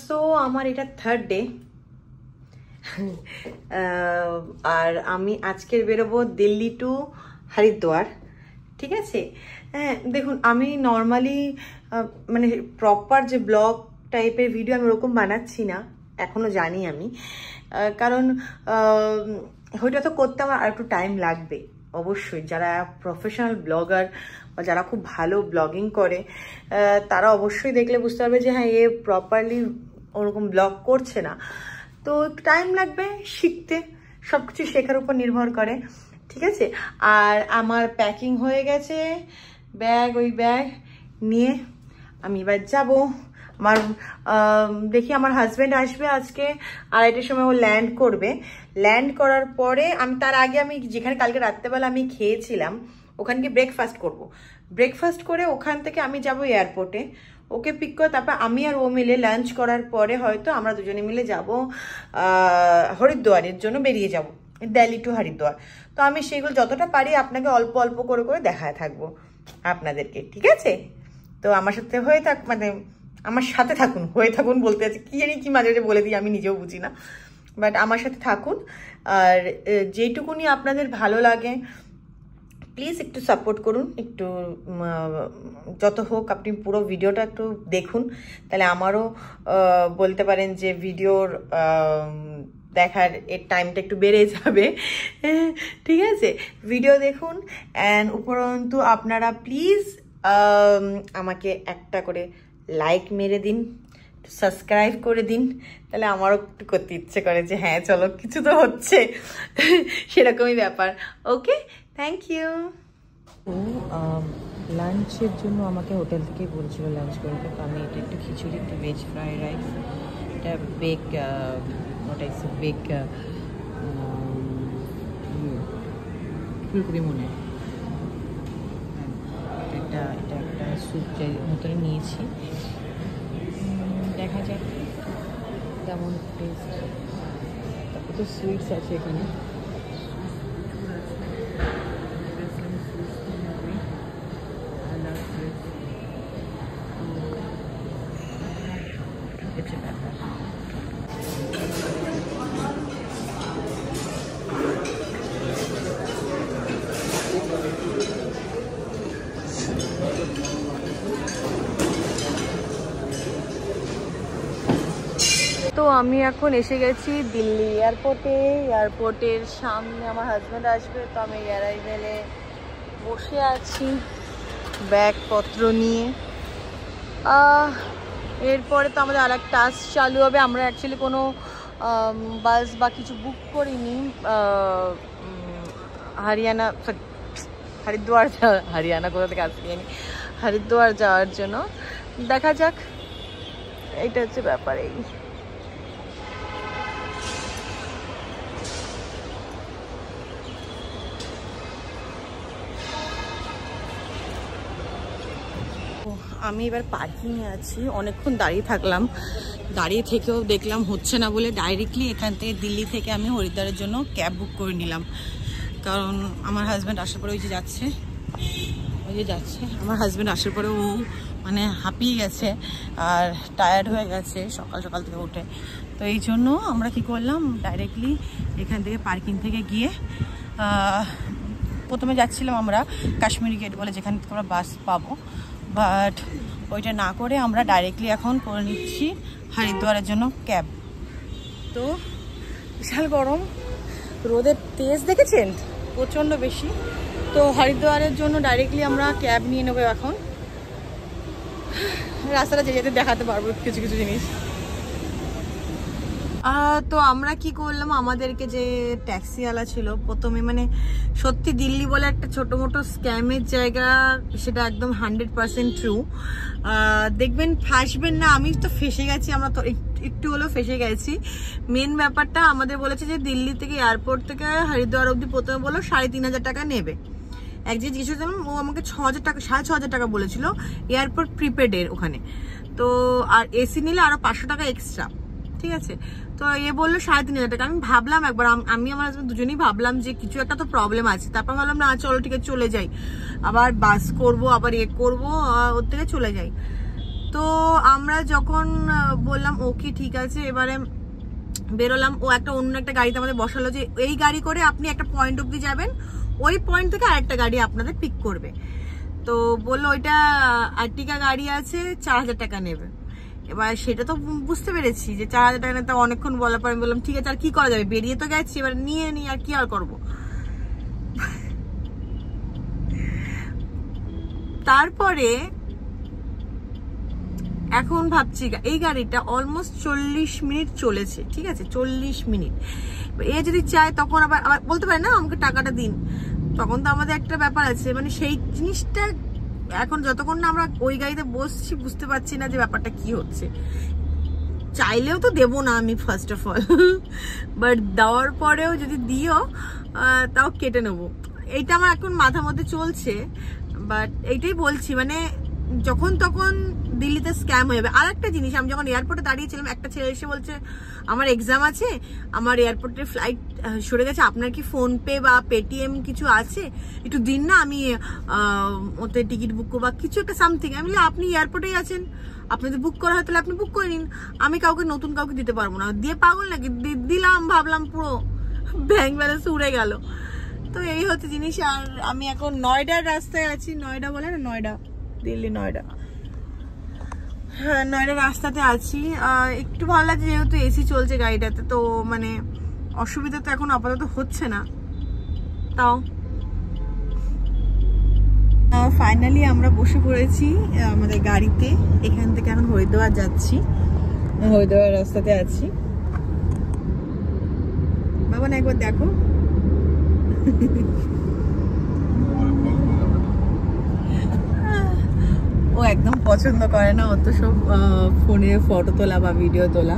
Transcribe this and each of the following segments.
So আমার এটা third day আর আমি আজকের বেরোবো দিল্লি টু হরিদ্বার। ঠিক আছে, হ্যাঁ দেখুন আমি নর্মালি মানে প্রপার যে ব্লগ টাইপের ভিডিও আমি ওরকম বানাচ্ছি না, এখনও জানি আমি, কারণ ওইটা তো করতে আমার আর একটু টাইম লাগবে। অবশ্যই যারা প্রফেশনাল ব্লগার বা যারা খুব ভালো ব্লগিং করে তারা অবশ্যই দেখলে বুঝতে পারবে যে হ্যাঁ এ প্রপারলি ওরকম ব্লগ করছে না, তো টাইম লাগবে শিখতে, সব কিছু শেখার উপর নির্ভর করে। ঠিক আছে, আর আমার প্যাকিং হয়ে গেছে, ওই ব্যাগ নিয়ে আমি এবার যাব। আমার দেখি আমার হাজব্যান্ড আসবে আজকে 2:30টার সময়, ও ল্যান্ড করবে। ল্যান্ড করার পরে আমি তার আগে আমি যেখানে কালকে রাত্রেবেলা আমি খেয়েছিলাম ওখানে গিয়ে ব্রেকফাস্ট করব। ব্রেকফাস্ট করে ওখান থেকে আমি যাব এয়ারপোর্টে, ওকে পিক করে তারপর আমি আর ও মিলে লাঞ্চ করার পরে হয়তো আমরা দুজনে মিলে যাব হরিদ্বারের জন্য বেরিয়ে যাব, দিল্লি টু হরিদ্বার। তো আমি সেগুলো যতটা পারি আপনাকে অল্প অল্প করে করে দেখায় থাকবো আপনাদেরকে। ঠিক আছে, তো আমার সাথে আমার সাথে থাকুন, হয়ে থাকুন বলতে আছে কি জানি কি মাঝে মাঝে বলে দিই, আমি নিজেও বুঝি না, বাট আমার সাথে থাকুন। আর যেটুকুনি আপনাদের ভালো লাগে প্লিজ একটু সাপোর্ট করুন, একটু যত হোক আপনি পুরো ভিডিওটা একটু দেখুন, তাহলে আমারও বলতে পারেন যে ভিডিওর দেখার এর টাইমটা একটু বেড়ে যাবে। ঠিক আছে, ভিডিও দেখুন অ্যান্ড উপরন্তু আপনারা প্লিজ আমাকে একটা করে লাইক মেরে দিন, সাবস্ক্রাইব করে দিন, তাহলে আমারও একটু করতে ইচ্ছে করে যে হ্যাঁ চলো কিছু তো হচ্ছে, সেরকমই ব্যাপার। ওকে, থ্যাংক ইউ। লাঞ্চের জন্য আমাকে হোটেল থেকে বলছিল লাঞ্চ করতে, তো আমি এটা একটু খিচুড়ি, একটু ভেজ ফ্রাইড রাইস, এটা ফুলকপি মনে এটা একটা স্যুপ মতনই নিয়েছি, দেখা যাক কেমন টেস্ট। তারপর তো সুইটস আছে এখানে, তো আমি এখন এসে গেছি দিল্লি এয়ারপোর্টের সামনে আমার হাজব্যান্ড আসবে, তো আমি অ্যারাইভেলে বসে আছি ব্যাগপত্র নিয়ে। এরপরে তো আমাদের আরেক টাস্ক চালু হবে। আমরা অ্যাকচুয়ালি কোনো বাস বা কিছু বুক করিনি হরিয়ানা কোথা থেকে আসছি আমি, হরিদ্বার যাওয়ার জন্য। দেখা যাক, এইটা হচ্ছে ব্যাপার। এই আমি এবার পার্কিংয়ে আছি, অনেকক্ষণ দাঁড়িয়ে থাকলাম, দাঁড়িয়ে থেকেও দেখলাম হচ্ছে না বলে ডাইরেক্টলি এখান থেকে দিল্লি থেকে আমি হরিদ্বারের জন্য ক্যাব বুক করে নিলাম। কারণ আমার হাজব্যান্ড আসার পরে ওই যে যাচ্ছে আমার হাজব্যান্ড আসার পরে ও মানে হাঁপিয়ে গেছে আর টায়ার্ড হয়ে গেছে সকাল সকাল থেকে উঠে, তো এই জন্য আমরা কি করলাম ডাইরেক্টলি এখান থেকে পার্কিং থেকে গিয়ে প্রথমে যাচ্ছিলাম আমরা কাশ্মীরি গেট বলে যেখান থেকে আমরা বাস পাবো, বাট ওইটা না করে আমরা ডাইরেক্টলি এখন করে নিচ্ছি হরিদ্বারের জন্য ক্যাব। তো বিশাল গরম, রোদের তেজ দেখেছেন প্রচণ্ড বেশি, তো হরিদ্বারের জন্য ডাইরেক্টলি আমরা ক্যাব নিয়ে নেবো। এখন রাস্তাটা যেতে দেখাতে পারবো কিছু কিছু জিনিস। তো আমরা কি করলাম, আমাদেরকে যে ট্যাক্সিওয়ালা ছিল প্রথমে, মানে সত্যি দিল্লি বলে একটা ছোটো মোটো স্ক্যামের জায়গা, সেটা একদম 100% ট্রু। দেখবেন ফাঁসবেন না, আমি তো ফেসে গেছি, আমরা তো একটু হলেও ফেসে গেছি। মেন ব্যাপারটা আমাদের বলেছে যে দিল্লি থেকে এয়ারপোর্ট থেকে হরিদ্বার অবধি প্রথমে বলো 3,500 টাকা নেবে। এক যে জিজ্ঞেস করলাম, ও আমাকে 6,000 টাকা 6,500 টাকা বলেছিল এয়ারপোর্ট প্রিপেডের ওখানে, তো আর এসি নিলে আরো 500 টাকা এক্সট্রা। ঠিক আছে, তো এ বললো 3,500 টাকা। আমি ভাবলাম একবার, আমি আমার হাজবেন্ড দুজনেই ভাবলাম যে কিছু একটা তো প্রবলেম আছে, তারপর ভাবলাম না চলো ঠিক আছে চলে যাই, আবার বাস করবো, আবার করবো, ওর থেকে চলে যাই। তো আমরা যখন বললাম ওকে ঠিক আছে, এবারে বেরোলাম। ও অন্য একটা গাড়িতে আমাদের বসালো যে এই গাড়ি করে আপনি একটা পয়েন্ট অব্দি যাবেন, ওই পয়েন্ট থেকে আরেকটা গাড়ি আপনাদের পিক করবে। তো বললো ওইটা আর্টিকা গাড়ি আছে, 4000 টাকা নেবে। এবার সেটা তো বুঝতে পেরেছি যে 4000 টাকা নেই, অনেকক্ষণ বলার পর আমি বললাম ঠিক আছে আর কি করা যাবে, বেরিয়ে তো গেছি, এবার নিয়ে নি আর কি আর করবো। তারপরে এখন ভাবছি এই গাড়িটা অলমোস্ট 40 মিনিট চলেছে, ঠিক আছে 40 মিনিট। এ যদি চায় তখন আবার বলতে পারে না আমাকে টাকাটা দিন, তখন তো আমাদের একটা ব্যাপার আছে, মানে সেই জিনিসটা এখন যতক্ষণ না আমরা ওই গাড়িতে বসছি বুঝতে পারছি না যে ব্যাপারটা কি হচ্ছে। চাইলেও তো দেবো না আমি ফার্স্ট অফ অল, বাট দেওয়ার পরেও যদি দিও তাও কেটে নেবো, এইটা আমার এখন মাথার মধ্যে চলছে। বাট এইটাই বলছি, মানে যখন তখন দিল্লিতে স্ক্যাম হয়ে যাবে। আর একটা জিনিস, আমি যখন এয়ারপোর্টে দাঁড়িয়েছিলাম একটা ছেলে এসে বলছে আমার এক্সাম আছে, আমার এয়ারপোর্টের ফ্লাইট সরে গেছে, আপনার কি ফোনপে বা পেটিএম কিছু আছে, একটু দিন না, আমি ওতে টিকিট বুক করবো কিছু একটা সামথিং। আমি বলি আপনি এয়ারপোর্টেই আছেন, আপনি যদি বুক করা হয় তাহলে আপনি বুক করে নিন, আমি কাউকে নতুন কাউকে দিতে পারবো না। দিয়ে পাগল নাকি, দিলাম, ভাবলাম পুরো ব্যাংক ব্যালেন্স উড়ে গেল। তো এই হচ্ছে জিনিস। আর আমি এখন নয়ডার রাস্তায় আছি, নয়ডা বলে না, নয়ডা, দিল্লি নয়ডা, হ্যাঁ নয়ডার রাস্তাতে আছি। একটু ভালো লাগছে যেহেতু এসি চলছে গাড়িটাতে, তো মানে অসুবিধা তো এখন আপাতত হচ্ছে না। তাও ফাইনালি আমরা বসে পড়েছি আমাদের গাড়িতে, এখান থেকে এখন হরিদ্বার যাচ্ছি, হরিদ্বার রাস্তাতে আছি। বাবা না একবার দেখো, ও একদম পছন্দ করে না অত সব ফোনে ফটো তোলা বা ভিডিও তোলা।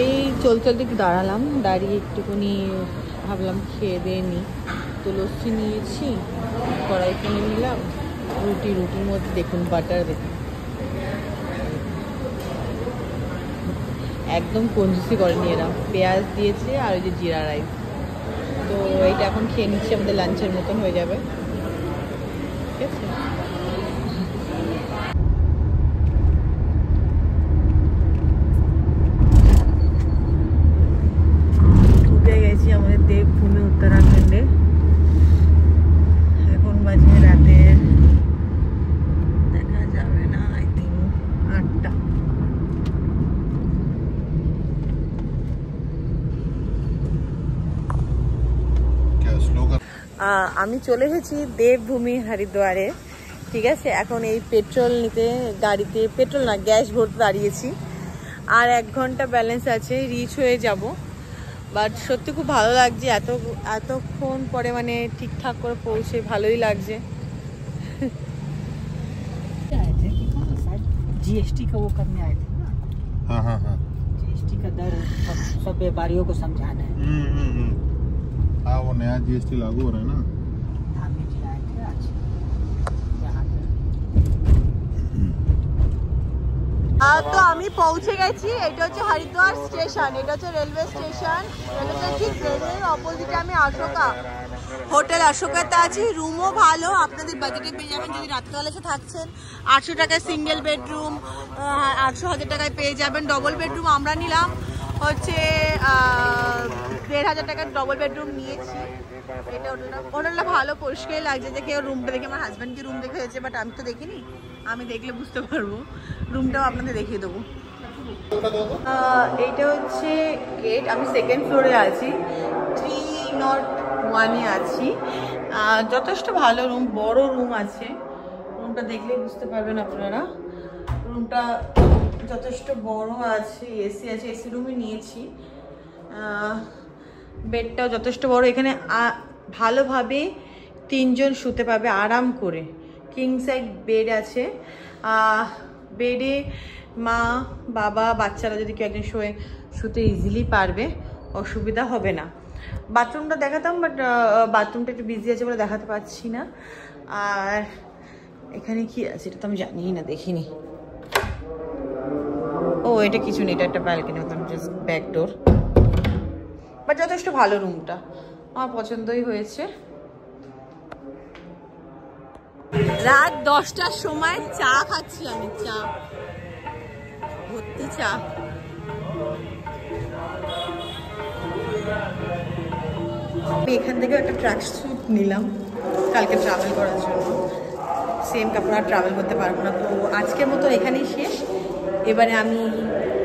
এই চলতে চলতে একটু দাঁড়ালাম, দাঁড়িয়ে একটুখানি ভাবলাম খেয়ে দিয়ে নিই। তো লস্যি নিয়েছি, কড়াই কিনে নিলাম, রুটির মধ্যে দেখুন বাটার, দেখুন একদম কঞ্জুসি করেনি এরা, পেঁয়াজ দিয়েছে আর ওই যে জিরা রাইস। তো এইটা এখন খেয়ে নিচ্ছি, আমাদের লাঞ্চের মতন হয়ে যাবে, ঠিক আছে। ঢুকে গেছি আমাদের দেবভূমি উত্তরাখণ্ডে। এখন বাজে রাতের, দেখা যাবে না আই থিঙ্ক 8টা। আমি চলে এসেছি দেবভূমি হরিদ্বারে, ঠিক আছে। এখন এই পেট্রোল নিতে, গাড়িতে পেট্রোল না গ্যাস ভরতে দাঁড়িয়েছি, আর 1 ঘন্টা ব্যালেন্স আছে, রিচ হয়ে যাব। বাট সত্যি খুব ভালো লাগছে, এতক্ষণ পরে মানে ঠিকঠাক করে পৌঁছে ভালোই লাগছে। जीएसटी का वो करने आए थे ना। हाँ हाँ हाँ, जीएसटी का दर सब व्यापारियों को समझाना है। हाँ वो नया जीएसटी लागू हो रहा है ना। धामी जी आए थे आज यहाँ पे। তো আমি পৌঁছে গেছি, এটা হচ্ছে হরিদ্বার স্টেশন, এটা হচ্ছে রেলওয়ে স্টেশন। রেলওয়ে ঠিক রেলওয়ের অপোজিটে আমি অশোকা হোটেল, অশোকাতে আছি। রুমও ভালো, আপনাদের বাজেটে পেয়ে যাবেন। যদি রাত্রেবেলা এসে থাকছেন 800 টাকায় সিঙ্গেল বেডরুম, 800-1000 টাকায় পেয়ে যাবেন। ডবল বেডরুম আমরা নিলাম হচ্ছে 1500 টাকার ডবল বেডরুম নিয়েছি। এটা হোটেলটা ভালো, পরিষ্কারই লাগছে। দেখে রুমটা দেখে আমার হাজব্যান্ডকে রুম দেখে হয়েছে, বাট আমি তো দেখিনি, আমি দেখলে বুঝতে পারবো। রুমটাও আপনাদের দেখিয়ে দেবো। এইটা হচ্ছে গেট, আমি 2nd ফ্লোরে আছি, 301-এ আছি। যথেষ্ট ভালো রুম, বড় রুম আছে, রুমটা দেখলে বুঝতে পারবেন আপনারা। রুমটা যথেষ্ট বড় আছে, এসি আছে, এসি রুমে নিয়েছি। বেডটাও যথেষ্ট বড়, এখানে ভালোভাবে 3 জন শুতে পাবে আরাম করে। কিং সাইজ বেড আছে, বেডে মা বাবা বাচ্চারা যদি কেউ একজন শুতে ইজিলি পারবে, অসুবিধা হবে না। বাথরুমটা দেখাতাম, বাট বাথরুমটা একটু বিজি আছে বলে দেখাতে পারছি না। আর এখানে কি আছে এটা তো আমি জানি না, দেখিনি। ও এটা কিছু নেই, এটা একটা ব্যালকনি মতন, জাস্ট ব্যাক ডোর, বাট যথেষ্ট ভালো রুমটা, আমার পছন্দই হয়েছে। রাত 10টার সময় চা খাচ্ছি আমি, চা ভর্তি চা। আমি এখান থেকে একটা ট্র্যাক স্যুট নিলাম কালকে ট্রাভেল করার জন্য, সেম কাপড় আর ট্রাভেল করতে পারবো না, তো আজকের মতো এখানেই শেষ। এবারে আমি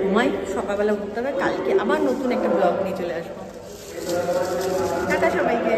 ঘুমাই, সকালবেলা উঠতে হবে, কালকে আবার নতুন একটা ব্লগ নিয়ে চলে আসবো। টাটা সবাইকে।